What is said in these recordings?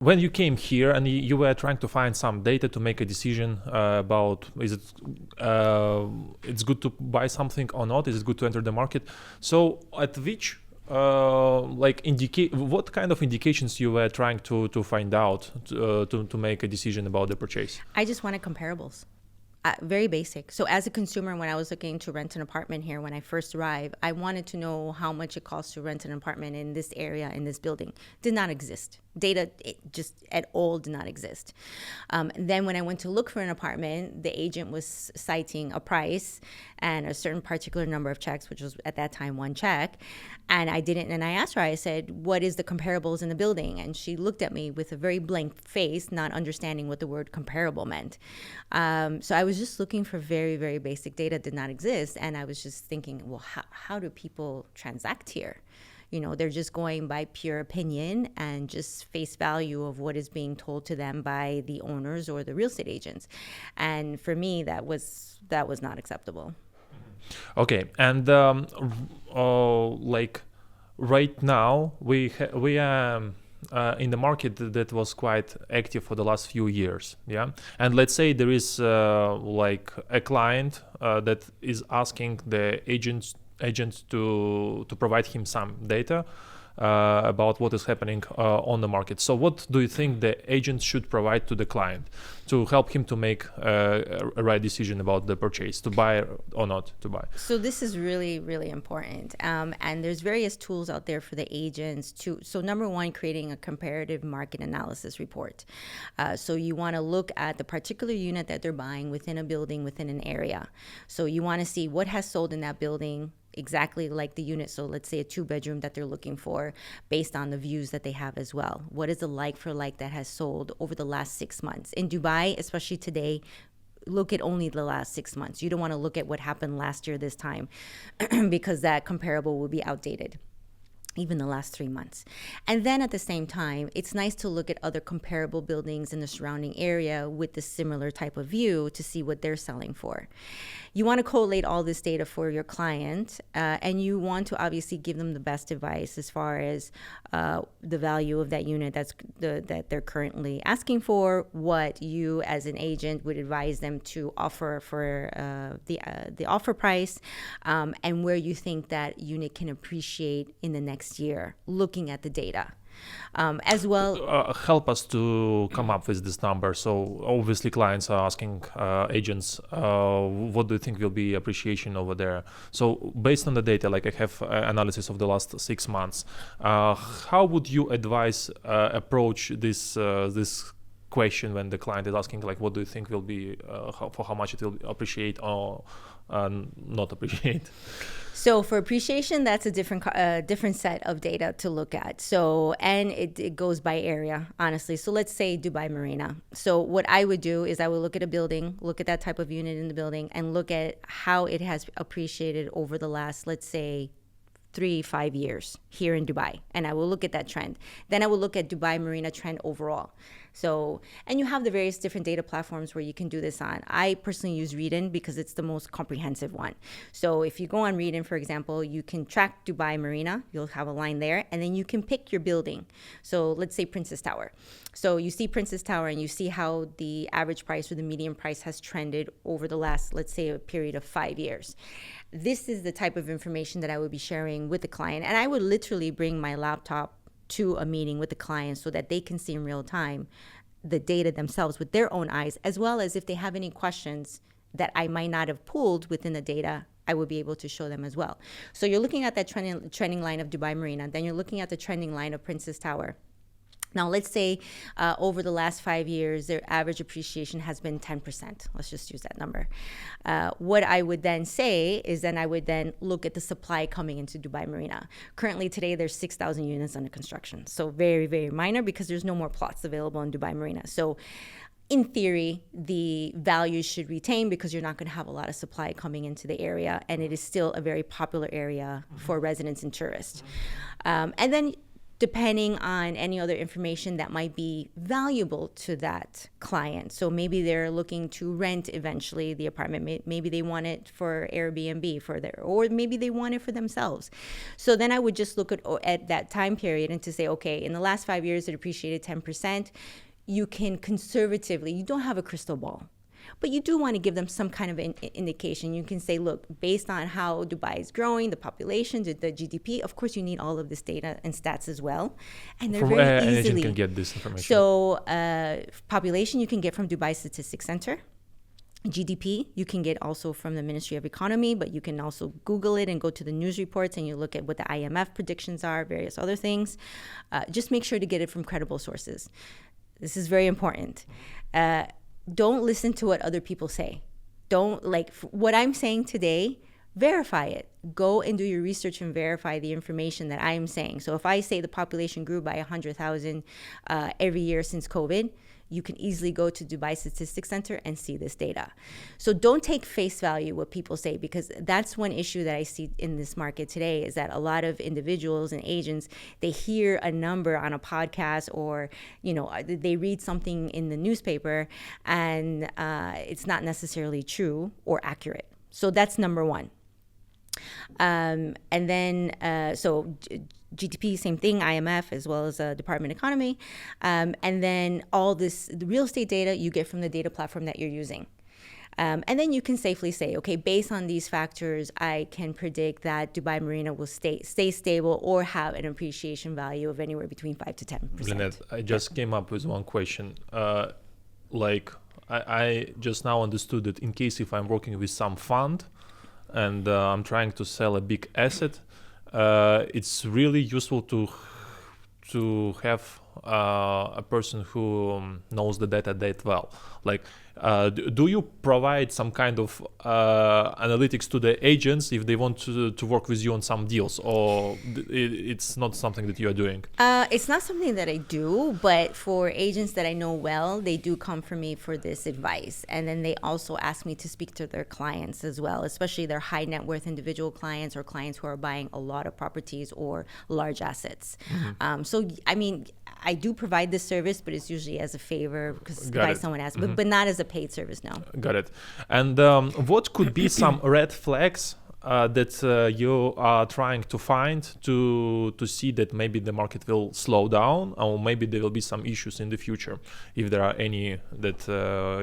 when you came here and you were trying to find some data to make a decision about is it it's good to buy something or not, is it good to enter the market, so at which what kind of indications you were trying to find out to make a decision about the purchase? I just wanted comparables. Very basic. So as a consumer, when I was looking to rent an apartment here, when I first arrived, I wanted to know how much it costs to rent an apartment in this area, in this building. Did not exist. Data just at all did not exist. Then when I went to look for an apartment, the agent was citing a price and a certain particular number of checks, which was at that time one check. And I asked her, I said, what is the comparables in the building? And she looked at me with a very blank face, not understanding what the word comparable meant. So I was just looking for very, very basic data, did not exist. And I was just thinking, well, how do people transact here? They're just going by pure opinion and just face value of what is being told to them by the owners or the real estate agents. And for me, that was not acceptable. Okay, and right now we are in the market that was quite active for the last few years, yeah. And let's say there is a client that is asking the agent to provide him some data about what is happening on the market. So what do you think the agent should provide to the client to help him to make a right decision about the purchase, to buy or not to buy? So this is really, really important. And there's various tools out there for the agents so number one, creating a comparative market analysis report. So you want to look at the particular unit that they're buying within a building, within an area. So you want to see what has sold in that building, exactly like the unit. So let's say a 2-bedroom that they're looking for based on the views that they have as well. What is the like for like that has sold over the last 6 months? In Dubai, especially today, look at only the last 6 months. You don't want to look at what happened last year this time because that comparable will be outdated. Even the last 3 months. And then at the same time, it's nice to look at other comparable buildings in the surrounding area with the similar type of view to see what they're selling for. You want to collate all this data for your client, and you want to obviously give them the best advice as far as the value of that unit that they're currently asking for, what you as an agent would advise them to offer for the offer price, and where you think that unit can appreciate in the next year, looking at the data. As well, help us to come up with this number. So obviously clients are asking agents, what do you think will be appreciation over there? So based on the data, like I have analysis of the last 6 months, how would you advise approach this question when the client is asking, like, what do you think will be for how much it will appreciate or not appreciate? So for appreciation, that's a different set of data to look at. So, and it goes by area, honestly. So let's say Dubai Marina. So what I would do is I would look at a building, look at that type of unit in the building, and look at how it has appreciated over the last, let's say, 3-5 years here in Dubai. And I will look at that trend. Then I will look at Dubai Marina trend overall. So, and you have the various different data platforms where you can do this on. I personally use Readin because it's the most comprehensive one. So if you go on Readin, for example, you can track Dubai Marina. You'll have a line there, and then you can pick your building. So let's say Princess Tower. So you see Princess Tower and you see how the average price or the median price has trended over the last, let's say, a period of 5 years. This is the type of information that I would be sharing with the client. And I would literally bring my laptop to a meeting with the client so that they can see in real time the data themselves with their own eyes, as well as if they have any questions that I might not have pulled within the data, I would be able to show them as well. So you're looking at that trending line of Dubai Marina, then you're looking at the trending line of Princess Tower. Now, let's say over the last 5 years, their average appreciation has been 10%. Let's just use that number. What I would then say is then I would then look at the supply coming into Dubai Marina. Currently, today, there's 6,000 units under construction. So very, very minor because there's no more plots available in Dubai Marina. So in theory, the values should retain because you're not going to have a lot of supply coming into the area. And it is still a very popular area for residents and tourists. And then depending on any other information that might be valuable to that client. So maybe they're looking to rent eventually the apartment. Maybe they want it for Airbnb or maybe they want it for themselves. So then I would just look at that time period and to say, okay, in the last 5 years, it appreciated 10%. You can conservatively, you don't have a crystal ball, but you do want to give them some kind of indication. You can say, look, based on how Dubai is growing, the population, the GDP, of course, you need all of this data and stats as well. And they're very easily. Anyone can get this information. So population you can get from Dubai Statistics Center. GDP you can get also from the Ministry of Economy, but you can also Google it and go to the news reports and you look at what the IMF predictions are, various other things. Just make sure to get it from credible sources. This is very important. Don't listen to what other people say. Don't what I'm saying today, verify it. Go and do your research and verify the information that I am saying. So if I say the population grew by 100,000 every year since COVID, you can easily go to Dubai Statistics Center and see this data. So don't take face value what people say, because that's one issue that I see in this market today is that a lot of individuals and agents, they hear a number on a podcast or, they read something in the newspaper and it's not necessarily true or accurate. So that's number one. And then, GDP, same thing, IMF, as well as Department of Economy. And then the real estate data you get from the data platform that you're using. And then you can safely say, okay, based on these factors, I can predict that Dubai Marina will stay stable or have an appreciation value of anywhere between 5 to 10%. Lynnette, I just came up with one question. I just now understood that in case if I'm working with some fund and I'm trying to sell a big asset, it's really useful to have a person who knows the data that well. Do you provide some kind of analytics to the agents if they want to work with you on some deals, or it's not something that you are doing? It's not something that I do, but for agents that I know well, they do come for me for this advice. And then they also ask me to speak to their clients as well, especially their high net worth individual clients or clients who are buying a lot of properties or large assets. Mm-hmm. I do provide this service, but it's usually as a favor because someone asks, but not as a paid service, no. Got it. And what could be some red flags that you are trying to find to see that maybe the market will slow down, or maybe there will be some issues in the future, if there are any that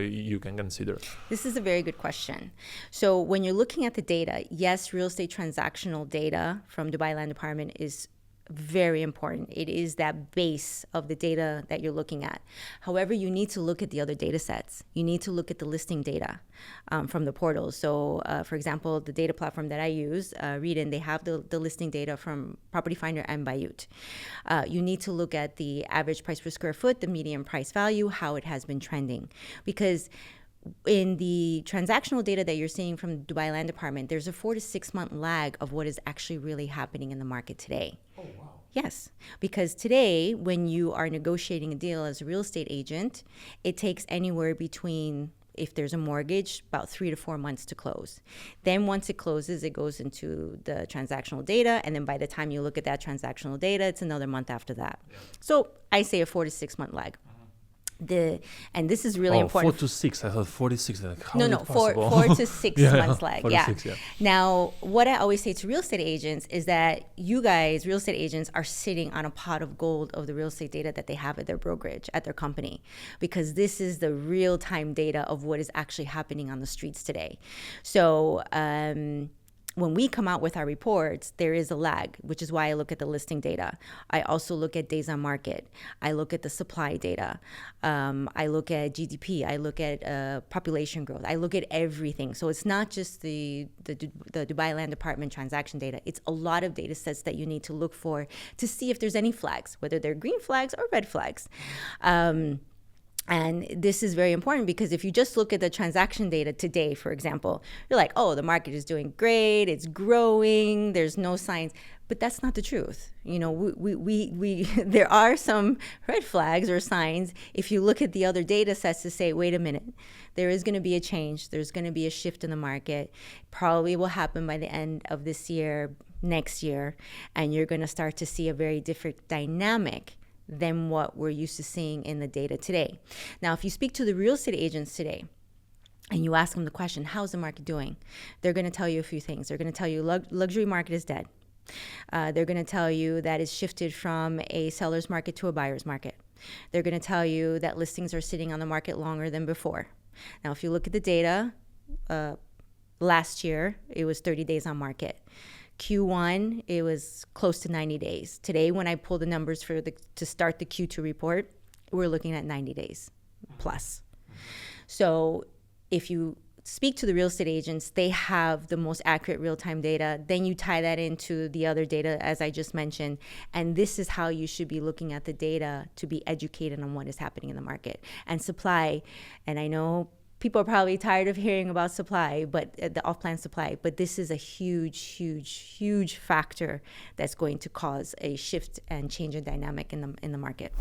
you can consider? This is a very good question. So when you're looking at the data, yes, real estate transactional data from Dubai Land Department is very important. It is that base of the data that you're looking at. However, you need to look at the other data sets. You need to look at the listing data from the portals. So, for example, the data platform that I use, Readin, they have the listing data from Property Finder and Bayut. You need to look at the average price per square foot, the median price value, how it has been trending. Because in the transactional data that you're seeing from the Dubai Land Department, there's a 4 to 6 month lag of what is actually really happening in the market today. Oh, wow. Yes, because today, when you are negotiating a deal as a real estate agent, it takes anywhere between, if there's a mortgage, about 3 to 4 months to close. Then once it closes, it goes into the transactional data. And then by the time you look at that transactional data, it's another month after that. Yeah. So I say a 4 to 6 month lag. And this is really important. 4 to 6. I thought 46. No, 4 to 6 months lag. Yeah. 6, yeah. Now, what I always say to real estate agents is that you guys, real estate agents, are sitting on a pot of gold of the real estate data that they have at their brokerage, at their company, because this is the real time data of what is actually happening on the streets today. So, when we come out with our reports, there is a lag, which is why I look at the listing data. I also look at days on market. I look at the supply data. I look at GDP. I look at population growth. I look at everything. So it's not just the Dubai Land Department transaction data. It's a lot of data sets that you need to look for to see if there's any flags, whether they're green flags or red flags. And this is very important because if you just look at the transaction data today, for example, you're like, oh, the market is doing great, it's growing, there's no signs. But that's not the truth. We there are some red flags or signs if you look at the other data sets to say, wait a minute, there is going to be a change. There's going to be a shift in the market. Probably will happen by the end of this year, next year, and you're going to start to see a very different dynamic than what we're used to seeing in the data today. Now, if you speak to the real estate agents today and you ask them the question, how's the market doing? They're going to tell you a few things. They're going to tell you luxury market is dead. They're going to tell you that it's shifted from a seller's market to a buyer's market. They're going to tell you that listings are sitting on the market longer than before. Now, if you look at the data, last year, it was 30 days on market. Q1, it was close to 90 days. Today, when I pull the numbers to start the Q2 report, we're looking at 90 days plus. So if you speak to the real estate agents, they have the most accurate real-time data. Then you tie that into the other data, as I just mentioned. And this is how you should be looking at the data to be educated on what is happening in the market. And supply, and I know people are probably tired of hearing about supply, but the off-plan supply, but this is a huge factor that's going to cause a shift and change in dynamic in the market.